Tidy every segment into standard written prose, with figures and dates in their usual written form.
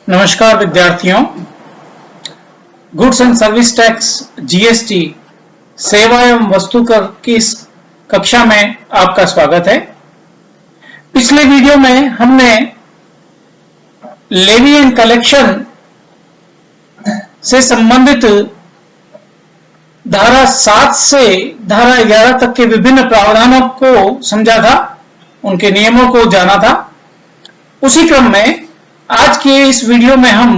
नमस्कार विद्यार्थियों, goods and service tax GST सेवा एवं वस्तु कर की इस कक्षा में आपका स्वागत है। पिछले वीडियो में हमने लेवी एंड कलेक्शन से संबंधित धारा 7 से धारा 11 तक के विभिन्न प्रावधानों को समझा था, उनके नियमों को जाना था। उसी क्रम में आज के इस वीडियो में हम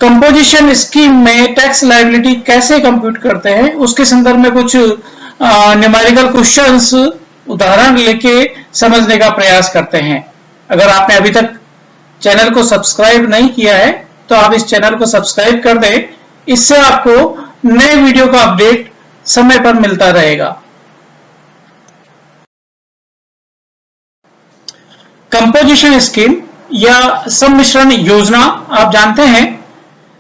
कंपोजिशन स्कीम में टैक्स लायबिलिटी कैसे कंप्यूट करते हैं उसके संदर्भ में कुछ न्यूमेरिकल क्वेश्चंस उदाहरण लेके समझने का प्रयास करते हैं। अगर आपने अभी तक चैनल को सब्सक्राइब नहीं किया है तो आप इस चैनल को सब्सक्राइब कर दें, इससे आपको नए वीडियो का अपडेट समय पर मिलता रहेगा। कंपोजिशन स्कीम या सम्मिश्रण योजना आप जानते हैं,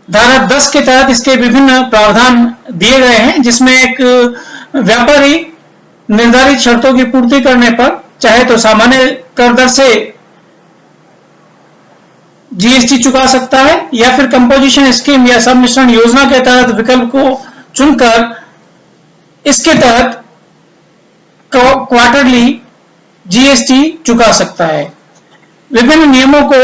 धारा 10 के तहत इसके विभिन्न प्रावधान दिए गए हैं, जिसमें एक व्यापारी निर्धारित शर्तों की पूर्ति करने पर चाहे तो सामान्य कर दर से जीएसटी चुका सकता है या फिर कंपोजिशन स्कीम या सम्मिश्रण योजना के तहत विकल्प को चुनकर इसके तहत क्वार्टरली जीएसटी चुका सकता है। विभिन्न नियमों को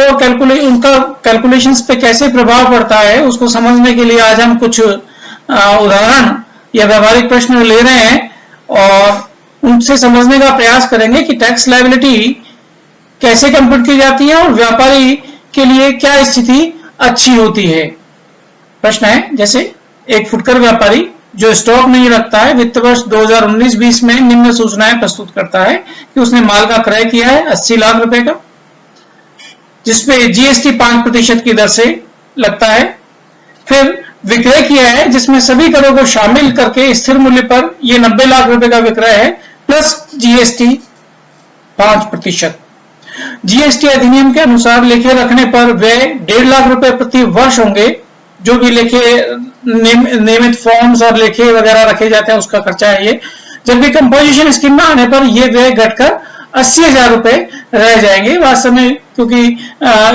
उनका कैलकुलेशंस पे कैसे प्रभाव पड़ता है उसको समझने के लिए आज हम कुछ उदाहरण या व्यवहारिक प्रश्न ले रहे हैं और उनसे समझने का प्रयास करेंगे कि टैक्स लायबिलिटी कैसे कंप्यूट की जाती है और व्यापारी के लिए क्या स्थिति अच्छी होती है। प्रश्न है, जैसे एक फुटकर व्यापारी जो स्टॉक नहीं रखता है वित्त वर्ष 2019-20 में निम्न सूचनाएं प्रस्तुत करता है कि उसने माल का क्रय किया है 80 लाख रुपए का, जिसपे जीएसटी 5% की दर से लगता है। फिर विक्रय किया है जिसमें सभी करों को शामिल करके स्थिर मूल्य पर यह 90 लाख रुपए का विक्रय है प्लस जीएसटी 5%। जीएसटी अधिनियम के अनुसार लेखे रखने पर वे 1.5 लाख रुपए प्रति वर्ष होंगे। जो भी लेखे नियमित फॉर्म्स और लेखे वगैरह रखे जाते हैं उसका खर्चा है ये। जबकि कंपोजिशन स्कीम में आने पर यह व्यय घटकर 80,000 रुपए रह जाएंगे वास्तव में, क्योंकि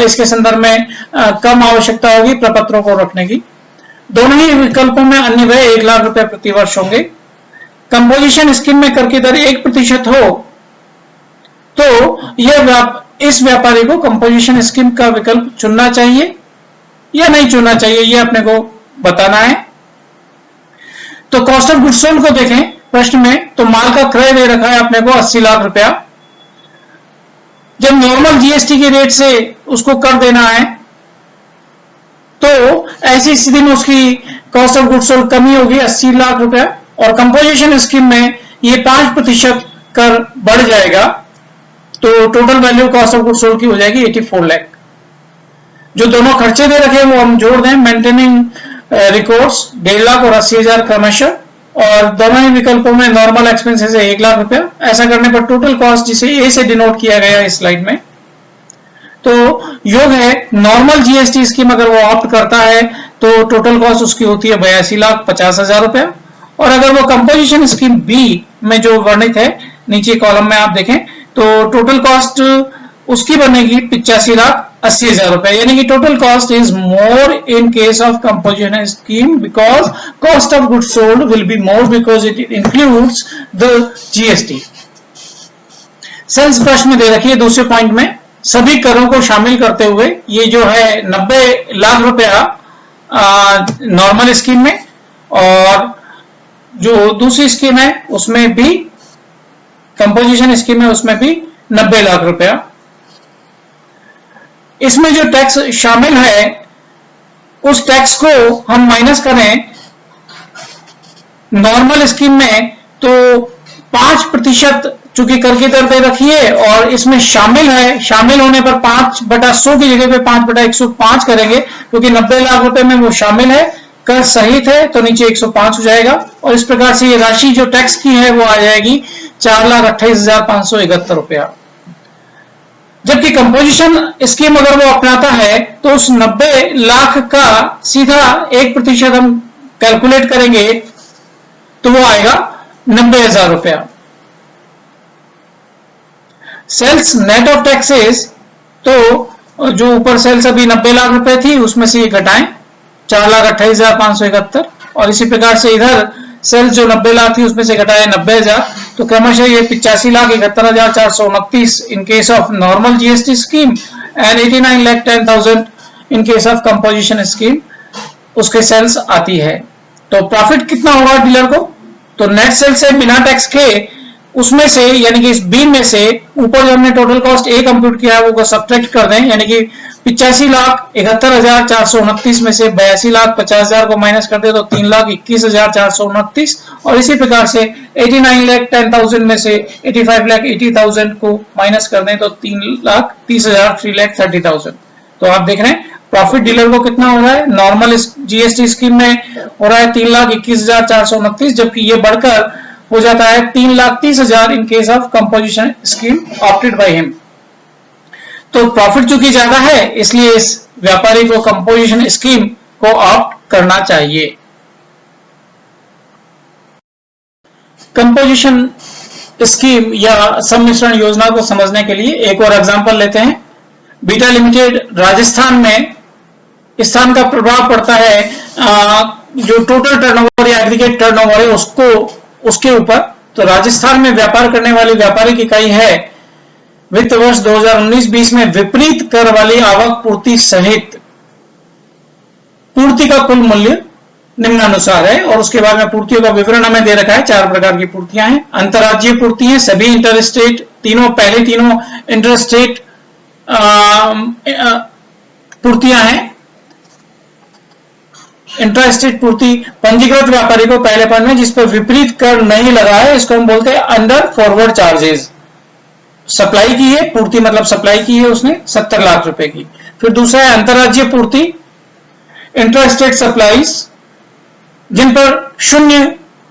इसके संदर्भ में कम आवश्यकता होगी प्रपत्रों को रखने की। दोनों ही विकल्पों में अन्य व्यय 1 लाख रुपए प्रति वर्ष होंगे। कंपोजिशन स्कीम में कर की दर 1% हो तो इस व्यापारी को कंपोजिशन स्कीम का विकल्प चुनना चाहिए या नहीं चुनना चाहिए, यह अपने को बताना है। तो कॉस्ट ऑफ गुड्स सोल्ड को देखें प्रश्न में, तो माल का क्रय दे रखा है अपने को 80 लाख रुपया। जब नॉर्मल जीएसटी के रेट से उसको कर देना है तो ऐसी स्थिति में उसकी कॉस्ट ऑफ गुड्स सोल्ड कमी होगी 80 लाख रुपया, और कंपोजिशन स्कीम में ये 5% कर बढ़ जाएगा तो total value cost of goods sold की हो जाएगी 84 लाख। जो दोनों खर्चे दे रखे हैं वो हम जोड़ दें, मेंटेनिंग रिकॉर्ड्स 1.5 लाख और 80,000 क्रमशः, और दोनों ही विकल्पों में नॉर्मल एक्सपेंसेस है 1 लाख रुपया। ऐसा करने पर टोटल कॉस्ट जिसे ए से डिनोट किया गया है इस स्लाइड में, तो योग है नॉर्मल जीएसटी स्कीम अगर वो ऑप्ट करता है तो टोटल कॉस्ट उसकी होती है 82,50,000 रुपया। और अगर वो कंपोजिशन स्कीम बी में जो वर्णित है नीचे कॉलम में आप देखें तो टोटल कॉस्ट उसकी बनेगी 85,80,000 रुपए, यानी कि total cost is more in case of composition scheme because cost of goods sold will be more because it includes the GST. Sales प्रश्न में दे रखी है दूसरे पॉइंट में, सभी करों को शामिल करते हुए ये जो है 90 लाख रुपया नॉर्मल स्कीम में, और जो दूसरी स्कीम है उसमें भी कंपोजिशन स्कीम है उसमें भी 90 लाख रुपया। इसमें जो टैक्स शामिल है उस टैक्स को हम माइनस करें नॉर्मल स्कीम में तो 5% चूंकि कर की दर दे रखी है और इसमें शामिल है, शामिल होने पर 5/100 की जगह पे 5/105 करेंगे क्योंकि 90 लाख रुपए में वो शामिल है, कर सहित है तो नीचे 105 हो जाएगा, और इस प्रकार से ये राशि जो टैक्स की है वो आ जाएगी 4,28,571 रुपया। जबकि कंपोजिशन स्कीम अगर वो अपनाता है तो उस 90 लाख का सीधा 1% हम कैलकुलेट करेंगे तो वो आएगा 90,000 रुपया। सेल्स नेट ऑफ टैक्सेस तो जो ऊपर सेल्स अभी 90 लाख रुपए थी उसमें से ये घटाएं 4,28,571, और इसी प्रकार से इधर सेल्स जो 90 लाख थी उसमें से घटाए 90,000, तो क्रमशः ये 85,71,429 इन case of normal GST scheme and 89,10,000 in case of composition scheme उसके सेल्स आती है। तो प्रॉफिट कितना होगा डीलर को? तो नेट सेल्स है बिना टैक्स के, उसमें से यानी कि इस बी में से ऊपर जो हमने टोटल कॉस्ट ए कंप्यूट किया है वो सब्ट्रैक्ट कर दें, यानी कि 85,71,429 में से 82,50,000 को माइनस कर दे तो 3,21,429, और इसी प्रकार से 89,10,000 में से 85,80,000 को माइनस कर दें तो 3,30,000 3,30,000। तो आप देख रहे हैं प्रॉफिट डीलर को कितना हो रहा है, नॉर्मल जीएसटी स्कीम में हो रहा है 3,21,429, जबकि ये बढ़कर हो जाता है 3,30,000 इन case of composition scheme opted by him. तो प्रॉफिट चूंकि ज्यादा है इसलिए इस व्यापारी को कंपोजिशन स्कीम को ऑप्ट करना चाहिए। कंपोजिशन स्कीम या सम्मिश्रण योजना को समझने के लिए एक और एग्जांपल लेते हैं। बीटा लिमिटेड राजस्थान में स्थान का प्रभाव पड़ता है जो टोटल टर्नओवर या एग्रीगेट टर्नओवर है उसके ऊपर। तो राजस्थान में व्यापार करने वाली व्यापारिक इकाई है वित्त वर्ष 2019-20 में विपरीत कर वाली आवक पूर्ति सहित पूर्ति का कुल मूल्य निम्नानुसार है, और उसके बाद में पूर्तियों का विवरण हमें दे रखा है। 4 प्रकार की पूर्तियां हैं। अंतर्राज्यीय पूर्ति है, सभी इंटरस्टेट पहले तीनों इंटरस्टेट पूर्तियां हैं। इंट्रास्टेट पूर्ति पंजीकृत व्यापारी को पहले पॉइंट में जिस पर विपरीत कर नहीं लगा है इसको हम बोलते हैं अंडर फॉरवर्ड चार्जेस। सप्लाई की है पूर्ति, मतलब सप्लाई की है उसने 70 लाख रुपए की। फिर दूसरा है अंतर्राज्यीय पूर्ति, इंट्रास्टेट सप्लाईज जिन पर शून्य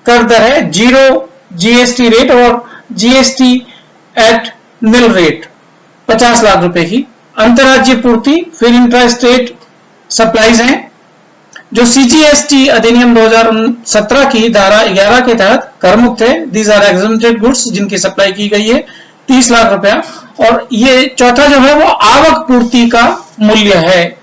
कर दर है, 0 जीएसटी रेट और GST at nil rate 50 lakh रुपए की। अंतर्राज्यीय पूर्ति फिर इंट्रास्टेट सप्लाईज हैं जो सीजीएसटी अधिनियम 2017 की धारा 11 के तहत कर मुक्त है। दीज आर एग्जेम्प्टेड गुड्स जिनकी सप्लाई की गई है 30 लाख रुपया। और ये चौथा जो है वो आवक पूर्ति का मूल्य है,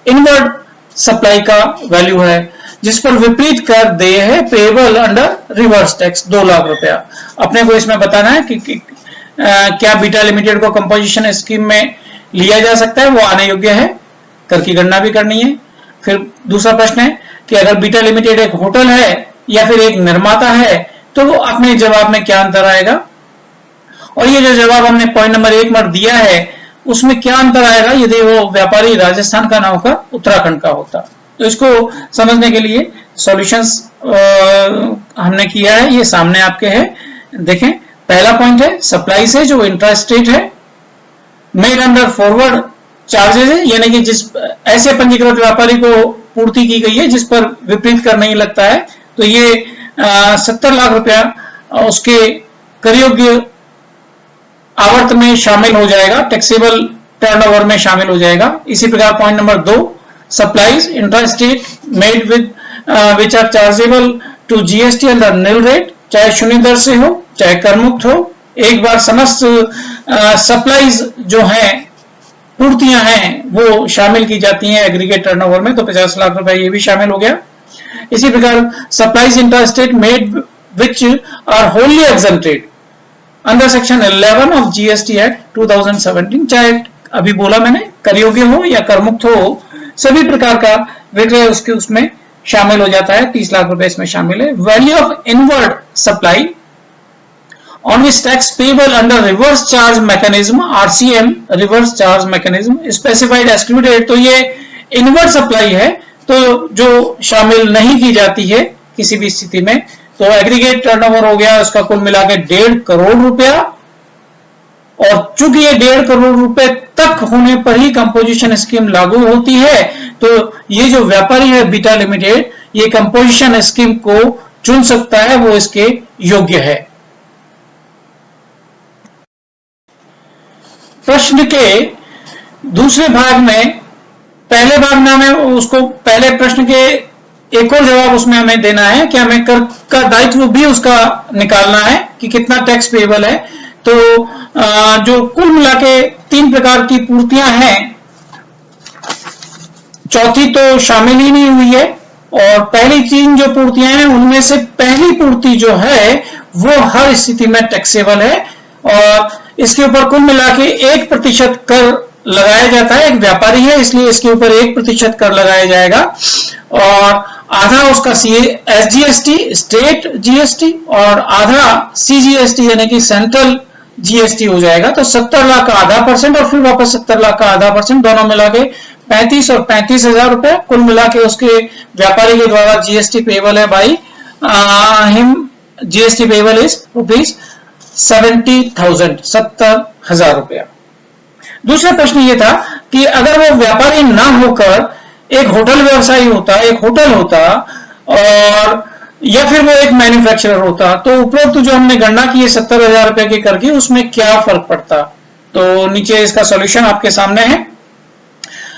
इनवर्ड सप्लाई का वैल्यू है जिस पर विपरीत कर देय है payable under reverse tax 2 lakh रुपया। अपने को इसमें बताना है कि क्या बीटा लिमिटेड को कंपोजिशन स्कीम में लिया जा सकता है, वो आने योग्य है, कर की गणना भी करनी है। फिर दूसरा प्रश्न है कि अगर बीटा लिमिटेड एक होटल है या फिर एक निर्माता है तो अपने जवाब में क्या अंतर आएगा, और ये जो जवाब हमने पॉइंट नंबर 1 में दिया है उसमें क्या अंतर आएगा यदि वो व्यापारी राजस्थान का ना होकर उत्तराखंड का होता। तो इसको समझने के लिए सॉल्यूशंस हमने किया है, ये सामने आपके है। देखें, पहला पॉइंट है सप्लाई से जो इंट्रास्टेट है, मेड अंडर फॉरवर्ड चार्जेस है, यानी कि जिस ऐसे पंजीकृत व्यापारी को पूर्ति की गई है जिस पर विपरीत कर नहीं लगता है, तो ये 70 लाख रुपया उसके कर योग्य आवर्त में शामिल हो जाएगा, टैक्सेबल टर्नओवर में शामिल हो जाएगा। इसी प्रकार point number 2, supplies intrastate made with which are chargeable to GST under nil rate, चाहे शून्य दर से हो चाहे कर मुक्त हो। एक बार समस्त सप्लाईज जो हैं पूर्तियां हैं वो शामिल की जाती हैं एग्रीगेट टर्नओवर में, तो 50 लाख रुपए ये भी शामिल हो गया। इसी प्रकार supplies intrastate made which are wholly exempted under section 11 of GST act 2017, चाहे अभी बोला मैंने कर योग्य हो या कर मुक्त हो, सभी प्रकार का विक्रय उसके उसमें शामिल हो जाता है। 30 लाख रुपए इसमें शामिल है। Value of inward supply on which tax payable under reverse charge mechanism RCM reverse charge mechanism specified excluded, तो ये इनवर्ड सप्लाई है तो जो शामिल नहीं की जाती है किसी भी स्थिति में। तो एग्रीगेट टर्नओवर हो गया उसका कुल मिला के 1.5 करोड़ रुपया, और चूंकि ये 1.5 करोड़ रुपए तक होने पर ही कंपोजिशन स्कीम लागू होती है, तो ये जो व्यापारी है बीटा लिमिटेड ये कंपोजिशन स्कीम को चुन सकता है, वो इसके योग्य है। प्रश्न के दूसरे भाग में, पहले भाग में हमें उसको पहले प्रश्न के एक और जवाब उसमें हमें देना है कि हमें कर का दायित्व भी उसका निकालना है कि कितना टैक्स पेएबल है। तो जो कुल मिला के 3 प्रकार की पूर्तियां हैं चौथी तो शामिल ही नहीं हुई है, और पहली तीन जो पूर्तियां हैं उनमें से पहली पूर्ति जो है वो हर स्थिति में टैक्सेबल है, और इसके ऊपर कुल मिला के 1% कर लगाया जाता है। एक व्यापारी है इसलिए इसके ऊपर 1% कर लगाया जाएगा, और आधा उसका SGST स्टेट जीएसटी और आधा CGST यानी कि सेंट्रल जीएसटी हो जाएगा। तो 70 लाख का आधा % और फिर वापस 70 लाख का आधा %, दोनों मिला के 35 और 35,000 रुपए कुल मिला के उसके व्यापारी के द्वारा जीएसटी पेबल है by him. GST payable is ₹70,000, 70,000 रुपया। दूसरा प्रश्न ये था कि अगर वो व्यापारी ना होकर एक होटल व्यवसायी होता, एक होटल होता, और या फिर वो एक मैन्युफैक्चरर होता, तो उपरोक्त जो हमने गणना की है 70,000 रुपए की कर की, उसमें क्या फर्क पड़ता। तो नीचे इसका सॉल्यूशन आपके सामने है।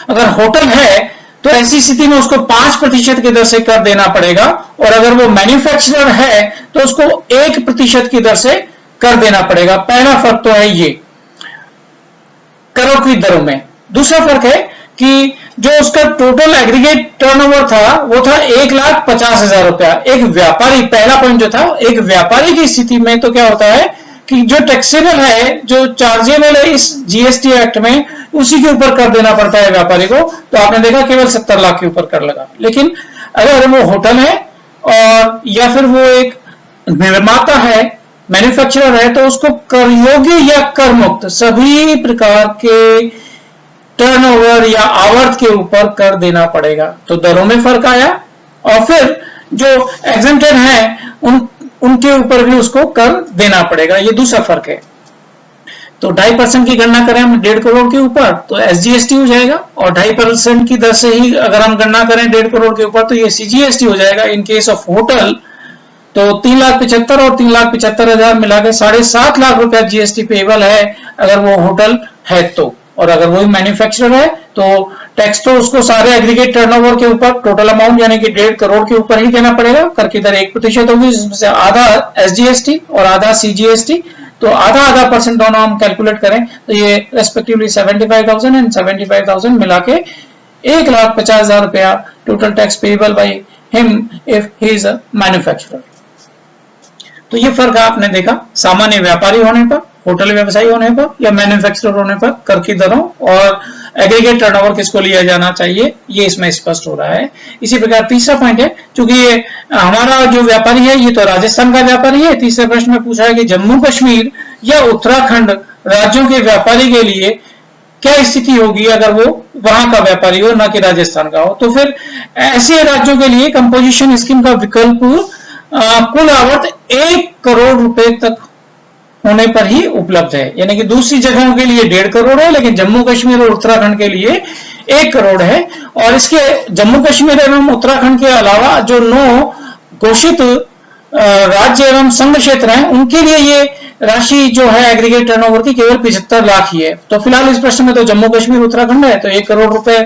अगर होटल है तो ऐसी स्थिति में उसको 5% की दर से कर देना पड़ेगा, और अगर वो मैन्युफैक्चरर है तो उसको 1% की दर से कर देना पड़ेगा। पहला फर्क तो है ये करों की दरों में। दूसरा फर्क है कि जो उसका टोटल एग्रीगेट टर्नओवर था वो था 1,50,000 रुपया। एक व्यापारी, पहला पॉइंट जो था, एक व्यापारी की स्थिति में तो क्या होता है कि जो टैक्सेबल है, जो चार्जेबल है इस जीएसटी एक्ट में, उसी के ऊपर कर देना पड़ता है व्यापारी को। तो आपने देखा केवल 70 लाख के ऊपर कर लगा। लेकिन अगर वो होटल है और या फिर वो एक निर्माता है, मैन्युफैक्चरर है, तो उसको कर योग्य या कर मुक्त सभी प्रकार के टर्नओवर या आवर्त के ऊपर कर देना पड़ेगा। तो दरों में फर्क आया, और फिर जो एग्जेम्प्टेड है उनके ऊपर भी उसको कर देना पड़ेगा। ये दूसरा फर्क है। तो 2.5% की गणना करें हम 1.5 करोड़ के ऊपर तो SGST हो जाएगा, और 2.5% की दर से ही अगर हम गणना करें 1.5 करोड़ के ऊपर तो ये CGST हो जाएगा। इन केस ऑफ होटल तो 3,75,000 और 3,75,000 मिलाकर 7.5 लाख रुपया जीएसटी पेबल है अगर वो होटल है तो। और अगर वही मैन्युफैक्चरर है तो टैक्स तो उसको सारे एग्रीगेट टर्नओवर के ऊपर टोटल अमाउंट यानी कि 1.5 करोड़ के ऊपर ही देना पड़ेगा। कर की दर 1% होगी, जिसमें से आधा SGST और आधा CGST। तो आधा % दोनों हम कैलकुलेट करें तो ये रेस्पेक्टिवली 75,000 एंड 75,000 मिला के 1,50,000 रुपया total tax payable by him if he is a manufacturer. तो ये फर्क आपने देखा सामान्य व्यापारी होने पर, होटल व्यवसायी होने पर या मैन्युफैक्चरर होने पर कर की दरों और एग्रीगेट टर्नओवर किसको लिया जाना चाहिए, ये इसमें स्पष्ट हो रहा है। इसी प्रकार तीसरा पॉइंट है, क्योंकि ये हमारा जो व्यापारी है ये तो राजस्थान का व्यापारी है। तीसरे प्रश्न में पूछा है कि जम्मू कश्मीर या उत्तराखंड राज्यों के व्यापारी के लिए क्या स्थिति होगी अगर वो वहां का व्यापारी हो, ना कि राजस्थान का हो। तो फिर ऐसे राज्यों के लिए कंपोजिशन स्कीम का विकल्प कुल आवर्त 1 करोड़ रुपए तक होने पर ही उपलब्ध है। यानी कि दूसरी जगहों के लिए 1.5 करोड़ है, लेकिन जम्मू कश्मीर और उत्तराखंड के लिए 1 करोड़ है। और इसके जम्मू कश्मीर एवं उत्तराखंड के अलावा जो 9 घोषित राज्य एवं संघ क्षेत्र हैं उनके लिए ये राशि जो है एग्रीगेट टर्नओवर की केवल 75 लाख ही है। तो फिलहाल इस प्रश्न में तो जम्मू कश्मीर उत्तराखंड है, तो 1 करोड़ रुपए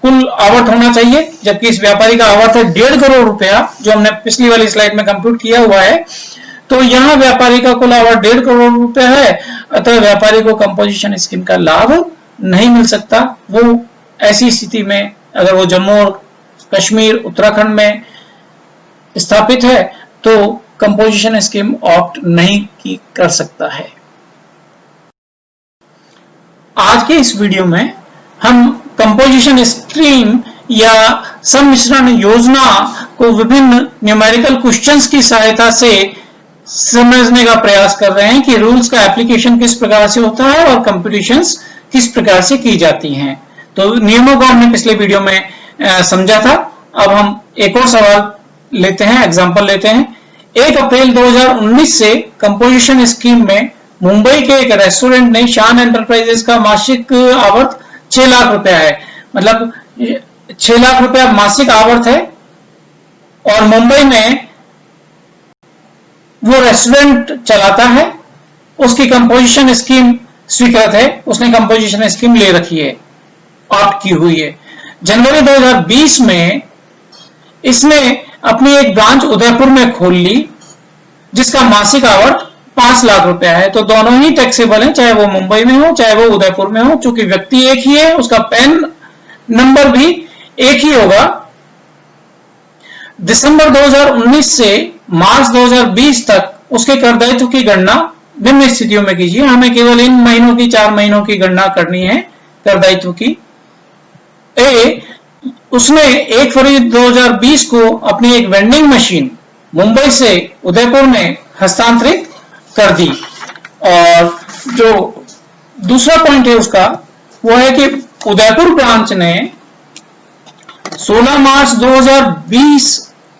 कुल आवर्त होना चाहिए, जबकि इस व्यापारी का आवर्त है 1.5 करोड़ रुपया, जो हमने पिछली वाली स्लाइड में कंप्यूट किया हुआ है। तो यहां व्यापारी का कुल आवर्त 1.5 करोड़ रुपया है, अतः व्यापारी को कंपोजिशन स्कीम का लाभ नहीं मिल सकता। वो ऐसी स्थिति में अगर वो जम्मू और कश्मीर उत्तराखंड में स्थापित है तो कंपोजिशन स्कीम ऑप्ट नहीं कर सकता है। आज के इस वीडियो में हम कंपोजिशन स्कीम या सम्मिश्रण योजना को विभिन्न न्यूमेरिकल क्वेश्चंस की सहायता से समझने का प्रयास कर रहे हैं कि रूल्स का एप्लीकेशन किस प्रकार से होता है और कंप्यूटेशंस किस प्रकार से की जाती हैं। तो नियमों को हमने पिछले वीडियो में समझा था। अब हम एक और सवाल लेते हैं, एग्जांपल लेते हैं। 1 अप्रैल 2019 से कंपोजिशन स्कीम में मुंबई के एक रेस्टोरेंट ने शान एंटरप्राइजेस का मासिक आवर्त 6 लाख रुपया है, मतलब 6 लाख रुपया मासिक आवर्त है, और मुंबई में वो रेस्टोरेंट चलाता है, उसकी कंपोजिशन स्कीम स्वीकृत है, उसने कंपोजिशन स्कीम ले रखी है, ऑप्ट की हुई है। जनवरी 2020 में इसने अपनी एक ब्रांच उदयपुर में खोल ली जिसका मासिक आवर्त 5 लाख रुपया है। तो दोनों ही टैक्सेबल हैं, चाहे वो मुंबई में हो चाहे वो उदयपुर में हो, क्योंकि व्यक्ति एक ही है, उसका पैन नंबर भी एक ही होगा। दिसंबर 2019 से मार्च 2020 तक उसके कर दायित्व की गणना निम्न स्थितियों में कीजिए। हमें केवल इन महीनों की 4 महीनों की गणना करनी है कर दायित्व की। ए, उसने 1 फरवरी 2020 को अपनी एक वेंडिंग मशीन मुंबई से उदयपुर में हस्तांतरित कर दी। और जो दूसरा पॉइंट है उसका वो है कि उदयपुर ब्रांच ने 16 मार्च 2020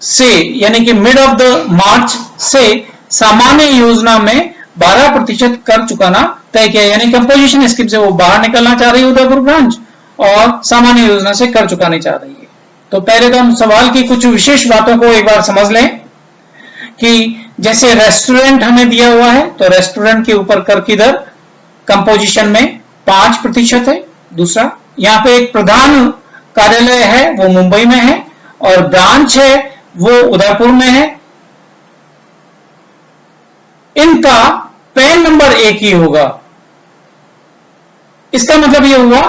से यानी कि मिड ऑफ द मार्च से सामान्य योजना में 12% कर चुकाना तय किया। यानी कंपोजिशन स्कीम से वो बाहर निकलना चाह रही है उदयपुर ब्रांच और सामान्य योजना से कर चुकानी चाह रही है। तो पहले तो हम सवाल की कुछ विशेष बातों को एक बार समझ लें कि जैसे रेस्टोरेंट हमें दिया हुआ है तो रेस्टोरेंट के ऊपर कर की दर कंपोजिशन में 5% है। दूसरा, यहाँ पे एक प्रधान कार्यालय है वो मुंबई में है और ब्रांच है वो उदयपुर में है। इनका पैन नंबर एक ही होगा। इसका मतलब यह हुआ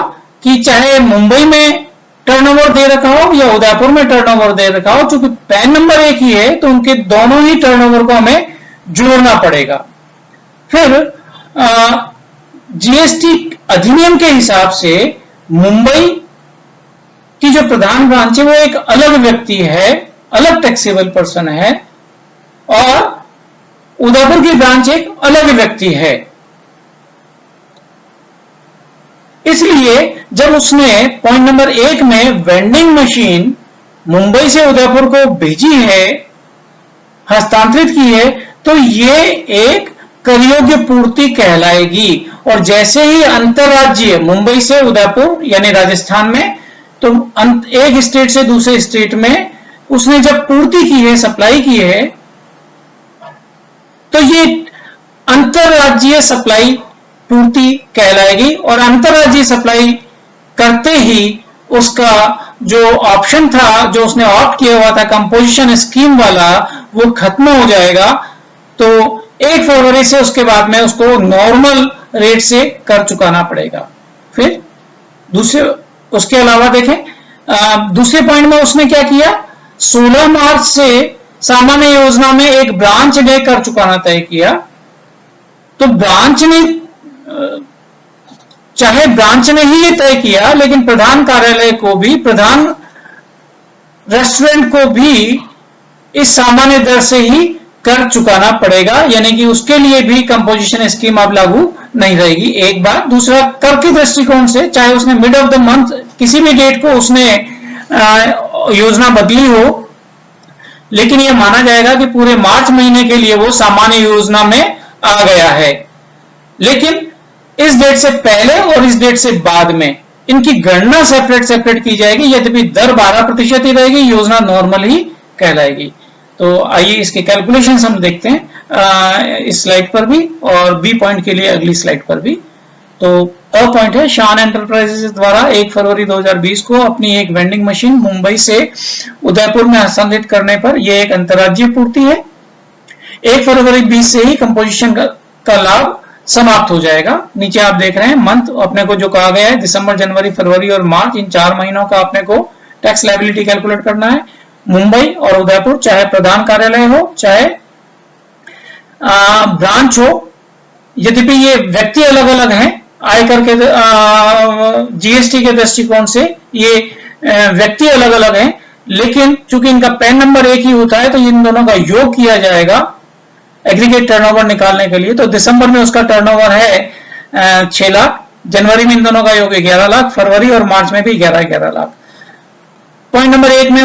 कि चाहे मुंबई में टर्नओवर दे रखा हो या उदयपुर में टर्नओवर दे रखा हो, चूंकि पैन नंबर एक ही है तो उनके दोनों ही टर्नओवर को हमें जोड़ना पड़ेगा। फिर जीएसटी अधिनियम के हिसाब से मुंबई की जो प्रधान ब्रांच है वो एक अलग व्यक्ति है, अलग टैक्सेबल पर्सन है, और उदयपुर की ब्रांच एक अलग व्यक्ति है। इसलिए जब उसने पॉइंट नंबर 1 में वेंडिंग मशीन मुंबई से उदयपुर को भेजी है, हस्तांतरित की है, तो ये एक करयोग्य पूर्ति कहलाएगी। और जैसे ही अंतरराज्यीय मुंबई से उदयपुर यानी राजस्थान में, तो एक स्टेट से दूसरे स्टेट में उसने जब पूर्ति की है, सप्लाई की है, तो ये अंतरराज्यीय सप्लाई पूर्ति कहलाएगी। और अंतरराज्यीय सप्लाई करते ही उसका जो ऑप्शन था, जो उसने ऑप्ट किया हुआ था कंपोजिशन स्कीम वाला, वो खत्म हो जाएगा। तो 1 फरवरी से उसके बाद में उसको नॉर्मल रेट से कर चुकाना पड़ेगा। फिर दूसरे उसके अलावा देखें, दूसरे पॉइंट में उसने क्या किया, 16 मार्च से सामान्य योजना में एक ब्रांच ने कर चुकाना तय किया। तो ब्रांच ने, चाहे ब्रांच ने ही ये तय किया, लेकिन प्रधान कार्यालय को भी, प्रधान रेस्टोरेंट को भी इस सामान्य दर से ही कर चुकाना पड़ेगा। यानी कि उसके लिए भी कंपोजिशन स्कीम अब लागू नहीं रहेगी। एक बात। दूसरा, कर के दृष्टिकोण से चाहे उसने मिड ऑफ द मंथ किसी भी डेट को उसने योजना बदली हो, लेकिन यह माना जाएगा कि पूरे मार्च महीने के लिए वो सामान्य योजना में आ गया है। लेकिन इस डेट से पहले और इस डेट से बाद में इनकी गणना सेपरेट की जाएगी। यद्यपि दर 12% ही रहेगी, योजना नॉर्मल ही कहलाएगी। तो आइए इसके कैलकुलेशंस हम देखते हैं इस स्लाइड पर भी और बी पॉइंट के लिए अगली स्लाइड पर भी। तो अ पॉइंट है, शान एंटरप्राइजेस द्वारा 1 फरवरी 2020 को अपनी एक वेंडिंग मशीन मुंबई से उदयपुर में हस्तांतरित करने पर यह एक अंतरराज्यीय पूर्ति है। 1 फरवरी 20 से ही कंपोजिशन का लाभ समाप्त हो जाएगा। नीचे आप देख रहे हैं मंथ अपने को जो कहा गया है, दिसंबर, जनवरी, फरवरी और मार्च, इन 4 महीनों का अपने को टैक्स लायबिलिटी कैलकुलेट करना है। मुंबई और उदयपुर, चाहे प्रधान कार्यालय हो चाहे ब्रांच हो, यद्यपि ये व्यक्ति अलग अलग हैं, आयकर के जीएसटी के दृष्टिकोण से ये व्यक्ति अलग अलग हैं, लेकिन चूंकि इनका पैन नंबर एक ही होता है तो इन दोनों का योग किया जाएगा एग्रीगेट टर्नओवर निकालने के लिए। तो दिसंबर में उसका टर्नओवर है 6 लाख, जनवरी में इन दोनों का योग 11 लाख, फरवरी और मार्च में भी 11 लाख। पॉइंट नंबर 1 में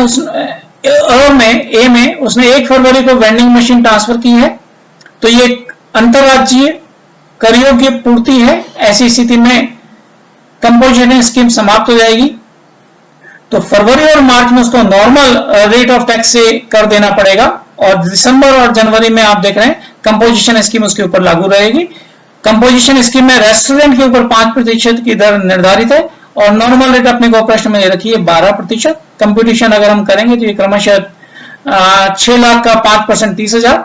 ए में उसने 1 फरवरी को वेंडिंग मशीन ट्रांसफर की है, तो ये अंतरराज्यीय करयोग्य पूर्ति है। ऐसी स्थिति में कंपोजिशन स्कीम समाप्त हो जाएगी। तो फरवरी और मार्च में उसको नॉर्मल रेट ऑफ टैक्स से कर देना पड़ेगा, और दिसंबर और जनवरी में आप देख रहे हैं कंपोजिशन स्कीम उसके ऊपर लागू रहेगी। कंपोजिशन स्कीम में रेस्टोरेंट के ऊपर 5% की दर निर्धारित है और नॉर्मल रेट अपने को प्रश्न में रखी है 12%। कंप्यूटेशन अगर हम करेंगे तो ये क्रमशः 6 लाख का 5% 30,000,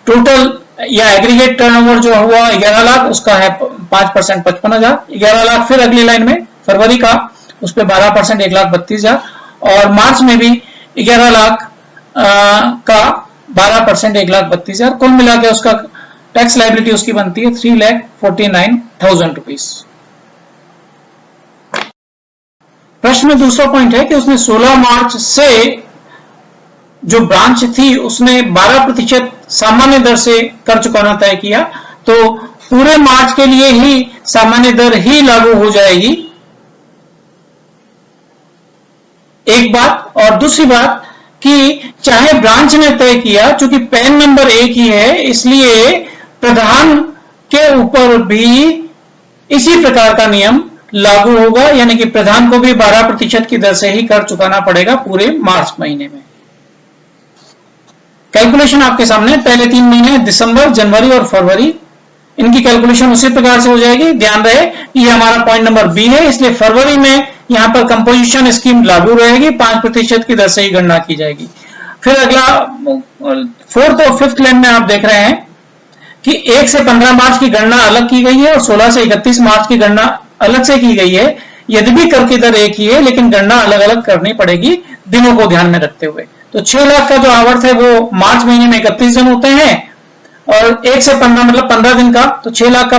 टोटल या एग्रीगेट टर्नओवर जो हुआ 11 लाख, उसका है 5% 55,000, 11 लाख। फिर अगली लाइन में फरवरी का उस पर 12% 1,32,000, और मार्च में भी 11 लाख का 12% 1,32,000, कुल मिला के उसका टैक्स लाइबिलिटी उसकी बनती है 3,49,000 रुपीज। प्रश्न में दूसरा पॉइंट है कि उसने 16 मार्च से जो ब्रांच थी उसने 12% सामान्य दर से कर चुकाना तय किया, तो पूरे मार्च के लिए ही सामान्य दर ही लागू हो जाएगी, एक बात। और दूसरी बात कि चाहे ब्रांच ने तय किया, चूंकि पैन नंबर एक ही है, इसलिए प्रधान के ऊपर भी इसी प्रकार का नियम लागू होगा, यानी कि प्रधान को भी 12% की दर से ही कर चुकाना पड़ेगा पूरे मार्च महीने में। कैलकुलेशन आपके सामने, पहले 3 महीने दिसंबर, जनवरी और फरवरी, इनकी कैलकुलेशन उसी प्रकार से हो जाएगी। ध्यान रहे कि ये हमारा पॉइंट नंबर बी है, इसलिए फरवरी में यहां पर कंपोजिशन स्कीम लागू रहेगी, 5% की दर से ही गणना की जाएगी। फिर अगला 4th और 5th लाइन में आप देख रहे हैं कि 1 से 15 मार्च की गणना अलग की गई है और 16 से 31 मार्च की गणना अलग से की गई है। यद्यपि कर की दर एक ही है, लेकिन गणना अलग अलग करनी पड़ेगी दिनों को ध्यान में रखते हुए। तो 6 लाख का जो आवर्त है वो मार्च महीने में 31 दिन होते हैं, और 1 से 15 मतलब 15 दिन का, तो 6 लाख का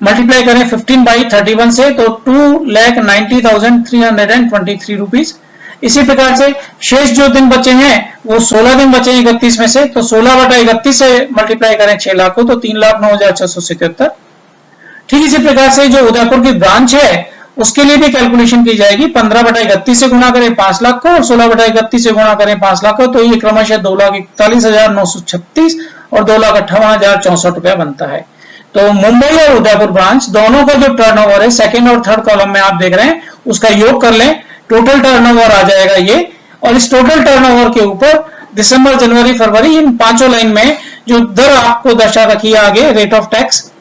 मल्टीप्लाई करें 15/31 से, तो 2,90,323 रुपीज। इसी प्रकार से शेष जो दिन बचे हैं वो 16 दिन बचे 31 में से, तो 16/31 से मल्टीप्लाई करें 6 लाख को, तो 3,09,677। ठीक इसी प्रकार से जो उदयपुर की ब्रांच है उसके लिए भी कैलकुलेशन की जाएगी। 15/31 से गुणा करें 5 लाख को और 16/31 से गुणा करें 5 लाख को, तो ये क्रमशः 2,41,936 और 2,58,064 रुपया बनता है। तो मुंबई और उदयपुर ब्रांच दोनों का जो टर्नओवर है सेकंड और थर्ड कॉलम में आप देख रहे हैं, उसका योग कर लें, टोटल टर्नओवर आ जाएगा ये। और इस टोटल टर्नओवर के ऊपर दिसंबर, जनवरी, फरवरी, इन पांचों लाइन में जो दर आपको दर्शा रखी है आगे, रेट ऑफ टैक्स,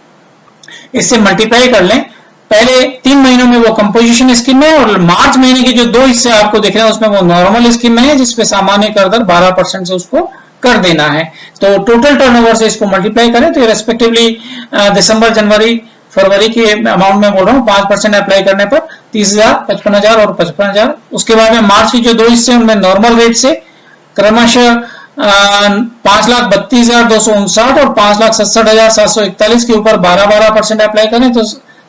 इससे मल्टीप्लाई कर लें। पहले 3 महीनों में वो कंपोजिशन स्कीम में, और मार्च महीने के जो 2 हिस्से आपको दिख रहे हैं उसमें वो नॉर्मल स्कीम में है, जिसपे सामान्य कर दर 12% से उसको कर देना है। तो टोटल टर्नओवर से इसको मल्टीप्लाई करें, तो ये रेस्पेक्टिवली दिसंबर, जनवरी, फरवरी के अमाउंट में बोल रहा हूँ, 5% अप्लाई करने पर 30,000, 55,000 और 55,000। उसके बाद में मार्च के जो 2 हिस्से उनमें नॉर्मल रेट से क्रमशः 5,32,259 और 5,67,741 के ऊपर 12% अप्लाई करें, तो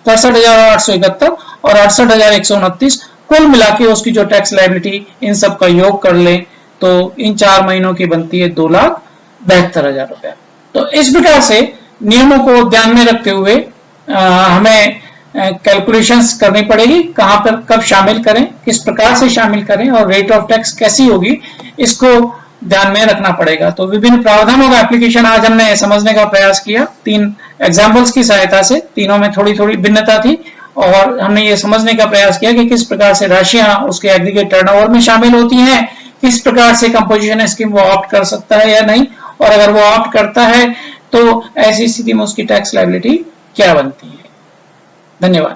63,871 और 68,129, कुल मिला के उसकी जो टैक्स लायबिलिटी इन सब का योग कर ले तो इन 4 महीनों की बनती है 2,72,000 रुपया। तो इस प्रकार से नियमों को ध्यान में रखते हुए हमें कैलकुलेशंस करनी पड़ेगी, कहां पर कब शामिल करें, किस प्रकार से शामिल करें और रेट ऑफ टैक्स कैसी होगी, इसको ध्यान में रखना पड़ेगा। तो विभिन्न प्रावधानों का एप्लीकेशन आज हमने समझने का प्रयास किया 3 एग्जाम्पल्स की सहायता से। तीनों में थोड़ी थोड़ी भिन्नता थी और हमने ये समझने का प्रयास किया कि किस प्रकार से राशियां उसके एग्रीगेट टर्नओवर में शामिल होती हैं, किस प्रकार से कंपोजिशन स्कीम वो ऑप्ट कर सकता है या नहीं, और अगर वो ऑप्ट करता है तो ऐसी स्थिति में उसकी टैक्स लायबिलिटी क्या बनती है। धन्यवाद।